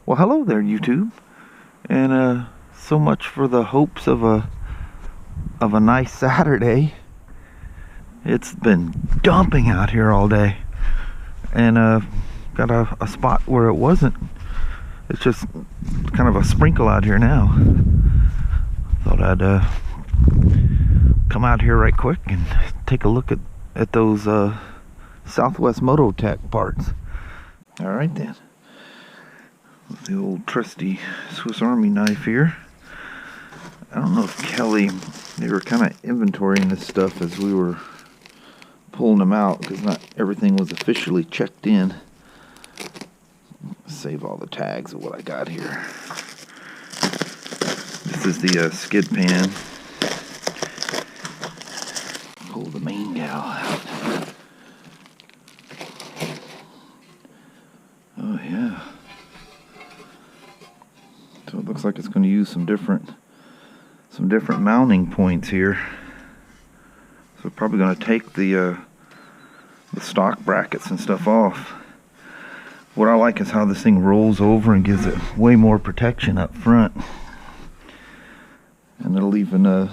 Well, hello there, YouTube, and so much for the hopes of a nice Saturday. It's been dumping out here all day, and got a spot where it wasn't. It's just kind of a sprinkle out here now. Thought I'd come out here right quick and take a look at those SW-MOTECH parts. All right then. The old trusty Swiss Army knife here. I don't know if Kelly, they were kind of inventorying this stuff as we were pulling them out because not everything was officially checked in. Save all the tags of what I got here. This is the skid pan. Pull the main gal out. Oh yeah. So it looks like it's going to use some different mounting points here. So we're probably going to take the stock brackets and stuff off. What I like is how this thing rolls over and gives it way more protection up front. And it'll even, I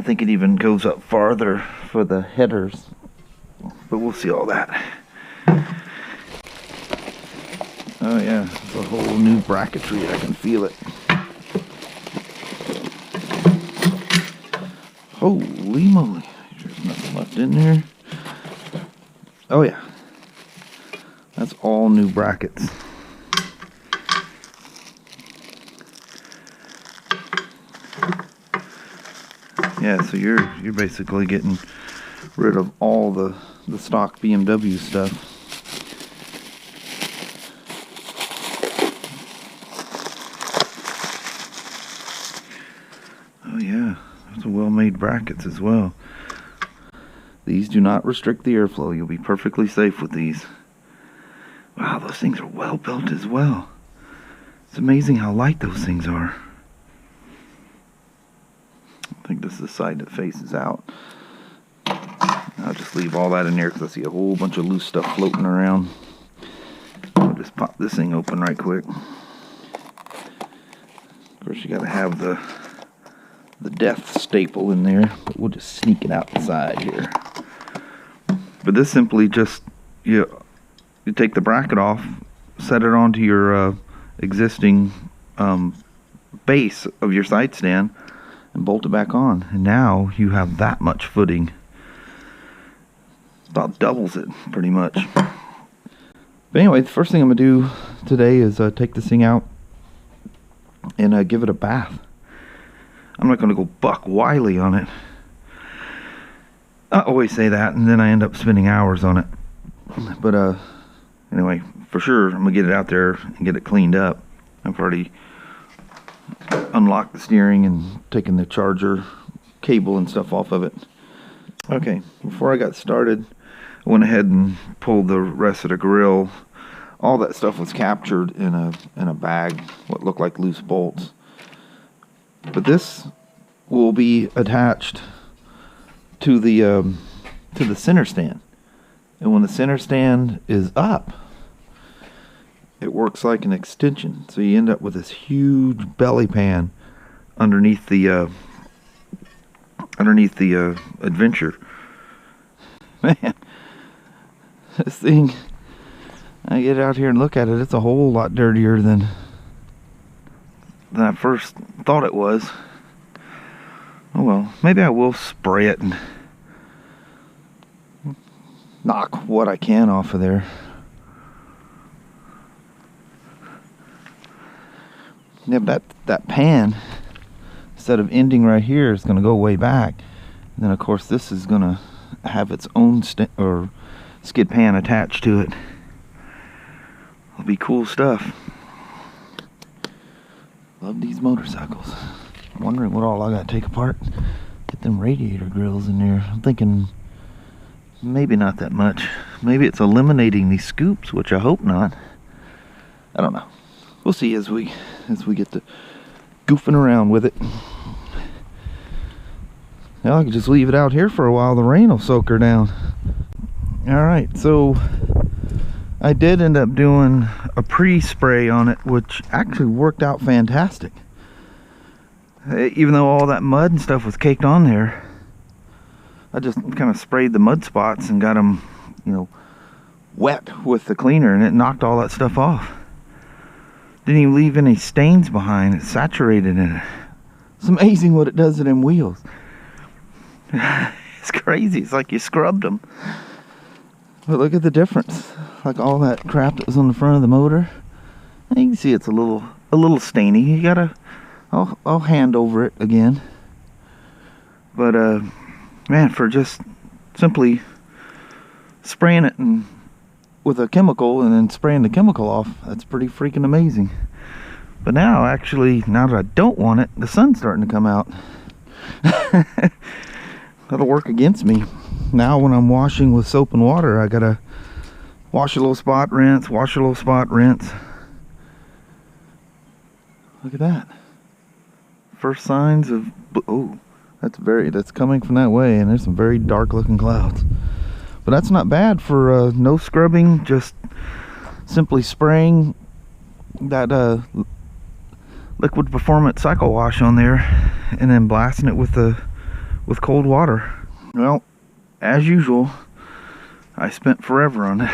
think it even goes up farther for the headers. But we'll see all that. Oh yeah, it's a whole new bracketry. I can feel it. Holy moly. There's nothing left in there. Oh yeah. That's all new brackets. Yeah, so you're basically getting rid of all the stock BMW stuff. Oh yeah, those are well-made brackets as well. These do not restrict the airflow. You'll be perfectly safe with these. Wow, those things are well built as well. It's amazing how light those things are. I think this is the side that faces out. I'll just leave all that in there because I see a whole bunch of loose stuff floating around. I'll just pop this thing open right quick. Of course, you gotta have the death staple in there, but we'll just sneak it out the side here. But this simply just, you take the bracket off, set it onto your existing base of your sight stand, and bolt it back on. And now you have that much footing. About doubles it, pretty much. But anyway, the first thing I'm going to do today is take this thing out and give it a bath. I'm not going to go buck Wiley on it. I always say that, and then I end up spending hours on it. But anyway, for sure, I'm going to get it out there and get it cleaned up. I've already unlocked the steering and taken the charger cable and stuff off of it. Okay, before I got started, I went ahead and pulled the rest of the grill. All that stuff was captured in a bag, what looked like loose bolts. But this will be attached to the center stand. And when the center stand is up, it works like an extension. So you end up with this huge belly pan underneath the Adventure. Man, this thing, I get out here and look at it, it's a whole lot dirtier than I first thought it was. Oh well, maybe I will spray it and knock what I can off of there. Yeah, but that pan, instead of ending right here, is going to go way back. And then of course this is going to have its own skid pan attached to it. It'll be cool stuff. Love these motorcycles. I'm wondering what all I got to take apart. Get them radiator grills in there. I'm thinking maybe not that much. Maybe it's eliminating these scoops, which I hope not. I don't know. We'll see as we get to goofing around with it. Now I can just leave it out here for a while. The rain will soak her down. Alright, so I did end up doing a pre-spray on it, which actually worked out fantastic. Even though all that mud and stuff was caked on there, I just kind of sprayed the mud spots and got them, you know, wet with the cleaner, and it knocked all that stuff off. Didn't even leave any stains behind. It saturated in it. It's amazing what it does to them wheels. It's crazy. It's like you scrubbed them. But look at the difference. Like all that crap that was on the front of the motor. And you can see it's a little stainy. You gotta, I'll hand over it again. But man, for just simply spraying it and with a chemical and then spraying the chemical off, that's pretty freaking amazing. But now, actually, now that I don't want it, the sun's starting to come out. That'll work against me. Now when I'm washing with soap and water, I gotta wash a little spot, rinse, wash a little spot, rinse. Look at that. First signs of, oh, that's coming from that way, and there's some very dark looking clouds. But that's not bad for no scrubbing, just simply spraying that liquid performance cycle wash on there and then blasting it with cold water. Well, as usual, I spent forever on it.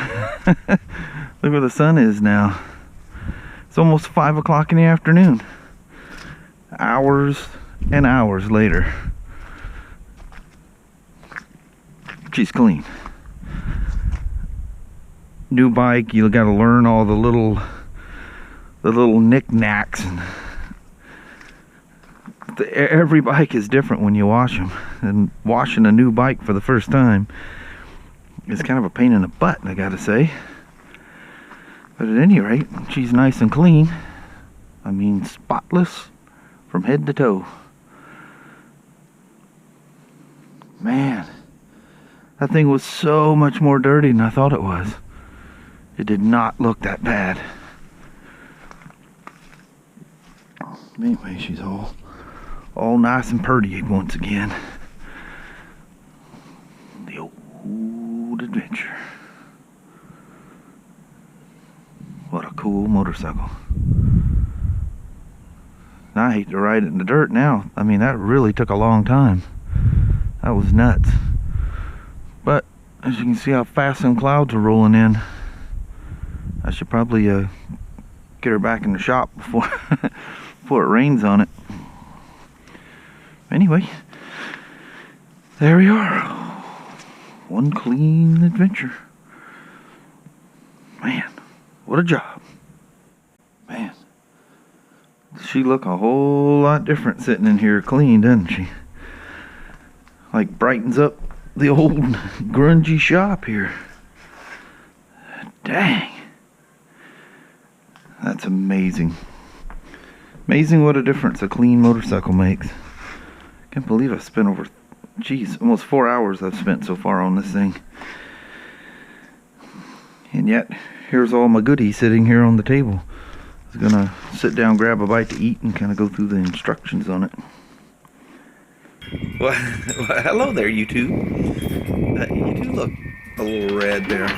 Look where the sun is now. It's almost 5 o'clock in the afternoon. Hours and hours later. She's clean. New bike, you gotta learn all the little knickknacks. Every bike is different when you wash them, and washing a new bike for the first time is kind of a pain in the butt, I gotta say. But at any rate, she's nice and clean. I mean, spotless from head to toe. Man, that thing was so much more dirty than I thought it was. It did not look that bad. Anyway, she's all nice and pretty once again. The old adventure. What a cool motorcycle. I hate to ride it in the dirt now. I mean, that really took a long time. That was nuts. But as you can see how fast some clouds are rolling in, I should probably get her back in the shop before before it rains on it. Anyway, there we are. One clean adventure. Man, what a job. Man, she look a whole lot different sitting in here clean, doesn't she? Like brightens up the old grungy shop here. Dang. That's amazing. Amazing what a difference a clean motorcycle makes. Can't believe I've spent over, geez, almost 4 hours I've spent so far on this thing. And yet, here's all my goodies sitting here on the table. I was gonna sit down, grab a bite to eat, and kind of go through the instructions on it. Well, hello there, you two. You do look a little red there.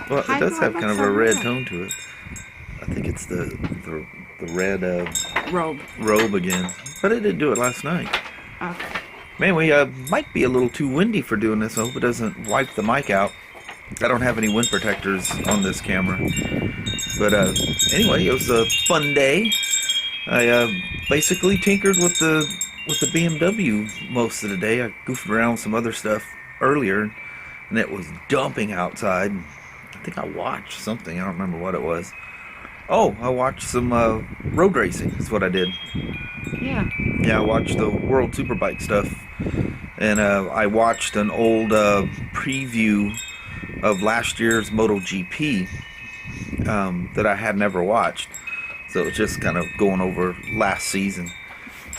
Well, it does have kind of a red tone to it. I think it's the red robe again. But it did do it last night. Okay. Anyway, might be a little too windy for doing this. I hope it doesn't wipe the mic out. I don't have any wind protectors on this camera. But anyway, it was a fun day. I basically tinkered with the BMW most of the day. I goofed around with some other stuff earlier, and it was dumping outside. I think I watched something. I don't remember what it was. Oh, I watched some road racing. That's what I did. Yeah. Yeah, I watched the World Superbike stuff, and I watched an old preview of last year's MotoGP that I had never watched. So it was just kind of going over last season.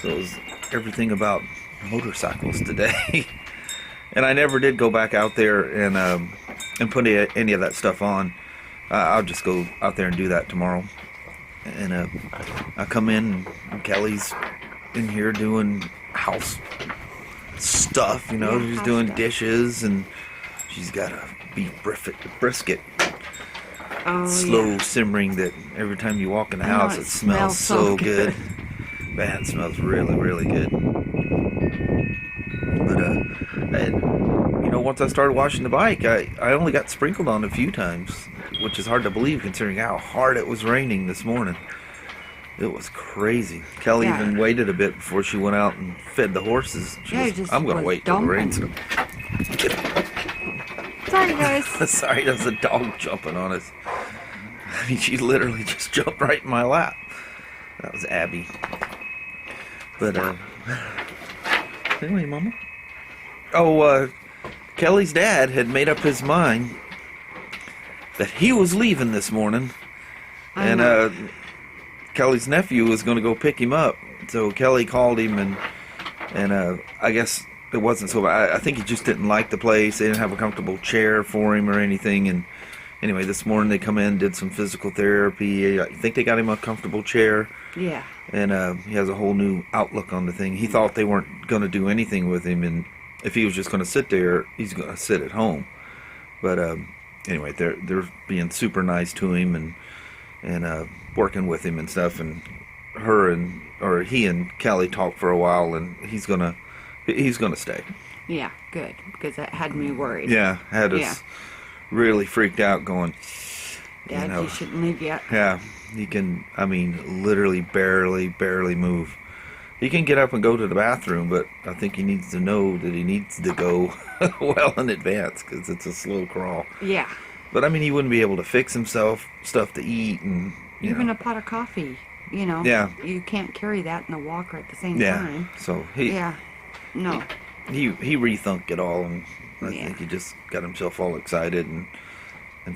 So it was everything about motorcycles today. And I never did go back out there and put any of that stuff on. I'll just go out there and do that tomorrow. And I come in and Kelly's in here doing house stuff, you know. She's doing dishes, and she's got a beef brisket Oh, slow yeah. simmering that every time you walk in the I know, house, it smells so good. good. Man, it smells really, really good. But, you know, once I started washing the bike, I only got sprinkled on a few times, which is hard to believe considering how hard it was raining this morning. It was crazy. Kelly Yeah. even waited a bit before she went out and fed the horses. She Yeah, goes, it just I'm going to was wait till the rain dumping. stops. Sorry, guys. Sorry, there's a dog jumping on us. I mean, she literally just jumped right in my lap. That was Abby. But, anyway, Mama. Oh, Kelly's dad had made up his mind that he was leaving this morning. I know. And, Kelly's nephew was going to go pick him up. So Kelly called him and I guess it wasn't so bad. I think he just didn't like the place. They didn't have a comfortable chair for him or anything. And anyway, this morning they come in, did some physical therapy. I think they got him a comfortable chair. Yeah. And he has a whole new outlook on the thing. He thought they weren't going to do anything with him, and if he was just going to sit there, he's going to sit at home. But anyway, they're being super nice to him and working with him and stuff. And he and Kelly talked for a while, and he's gonna stay. Yeah, good. Because that had me worried. Yeah, had us really freaked out, going, Dad, you know, you shouldn't leave yet. Yeah, he can, I mean, literally barely move. He can get up and go to the bathroom, but I think he needs to know that he needs to go well in advance, because it's a slow crawl. Yeah. But I mean, he wouldn't be able to fix himself stuff to eat, and Even a pot of coffee, you know. Yeah. You can't carry that in the walker at the same yeah. time. So he rethunk it all, and I think he just got himself all excited and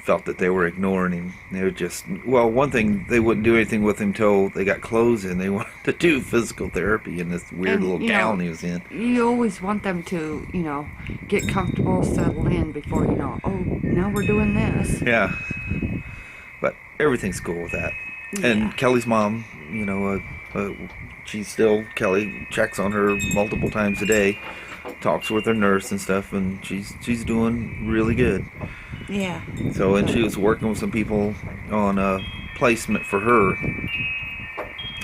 felt that they were ignoring him. They were just, well, one thing, they wouldn't do anything with him till they got clothes in. They wanted to do physical therapy in this weird little gown he was in. You always want them to, you know, get comfortable, settle in before, you know, oh, now we're doing this. Yeah. But everything's cool with that. Yeah. And Kelly's mom, you know, Kelly checks on her multiple times a day, talks with her nurse and stuff, and she's doing really good. Yeah. So, and she was working with some people on a placement for her,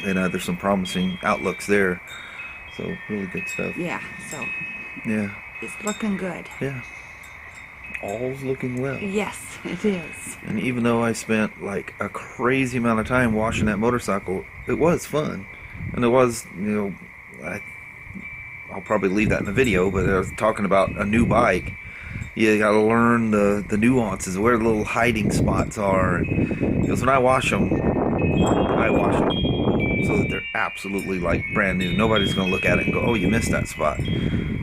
and there's some promising outlooks there. So, really good stuff. Yeah, so Yeah. it's looking good. Yeah. All's looking well. Yes, it is. And even though I spent like a crazy amount of time washing that motorcycle, it was fun. And it was, you know, I'll probably leave that in the video, but I was talking about a new bike. You gotta learn the nuances, where the little hiding spots are. Because when I wash them so that they're absolutely like brand new. Nobody's gonna look at it and go, oh, you missed that spot.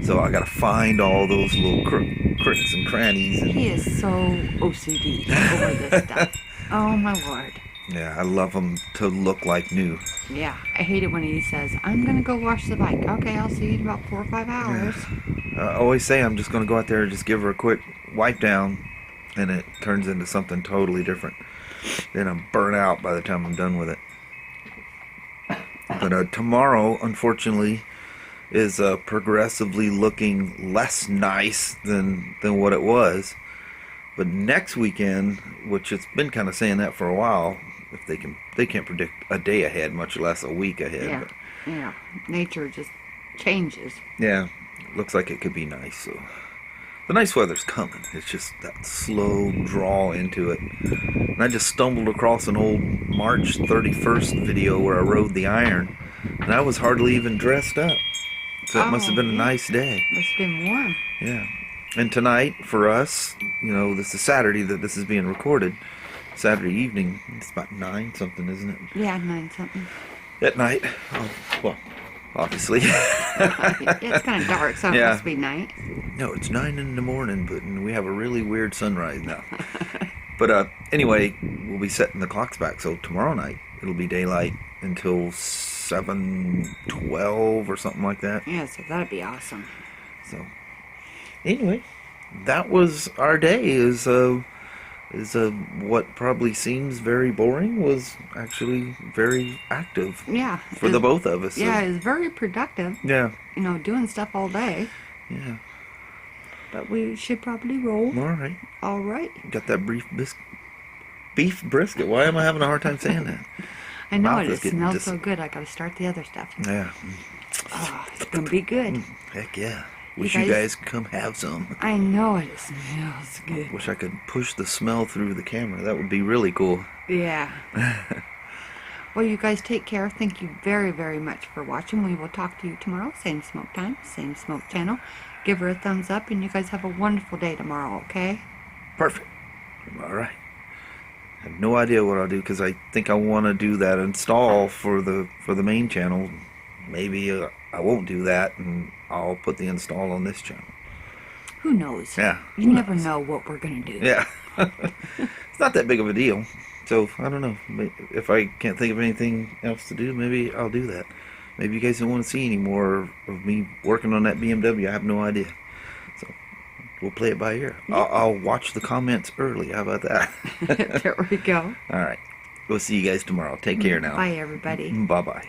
So I gotta find all those little crooks and crannies. And He is so OCD over this stuff. Oh my lord. yeah, I love them to look like new. Yeah, I hate it when he says, I'm gonna go wash the bike. Okay, I'll see you in about 4 or 5 hours. I always say I'm just gonna go out there and just give her a quick wipe down, and it turns into something totally different. Then I'm burnt out by the time I'm done with it. But tomorrow, unfortunately, is progressively looking less nice than what it was. But next weekend, which it's been kind of saying that for a while, if they can't predict a day ahead, much less a week ahead. Yeah, But yeah. Nature just changes. yeah, looks like it could be nice. So the nice weather's coming. It's just that slow draw into it. And I just stumbled across an old March 31st video where I rode the iron, and I was hardly even dressed up. So it must have been a nice day. Must have been warm. Yeah. And tonight, for us, you know, this is Saturday that this is being recorded. Saturday evening. It's about 9 something, isn't it? Yeah, 9 something. At night. Oh, well, obviously. It's kind of dark, so it must be night. No, it's 9 in the morning, but we have a really weird sunrise now. But anyway, we'll be setting the clocks back. So tomorrow night, it'll be daylight until 7:12 or something like that. Yeah, so that'd be awesome. So anyway, that was our day. Is what probably seems very boring was actually very active. Yeah. For the both of us. Yeah, so. it was very productive. Yeah. You know, doing stuff all day. Yeah. But we should probably roll. All right. All right. Got that beef beef brisket. Why am I having a hard time saying that? I know Mouth it. is It getting smells so good. I gotta start the other stuff. Yeah. Oh, it's gonna be good. Heck yeah. Wish you guys could come have some. I know it smells good. Wish I could push the smell through the camera. That would be really cool. Yeah. Well, you guys take care. Thank you very, very much for watching. We will talk to you tomorrow. Same smoke time, same smoke channel. Give her a thumbs up, and you guys have a wonderful day tomorrow, okay? Perfect. All right. I have no idea what I'll do because I think I want to do that install for the main channel. Maybe I won't do that, and I'll put the install on this channel. Who knows? Yeah. You never know what we're gonna do. Yeah. It's not that big of a deal. So, I don't know. If I can't think of anything else to do, maybe I'll do that. Maybe you guys don't want to see any more of me working on that BMW. I have no idea. So, we'll play it by ear. Yeah. I'll watch the comments early. How about that? There we go. All right. We'll see you guys tomorrow. Take care now. Bye, everybody. Bye-bye.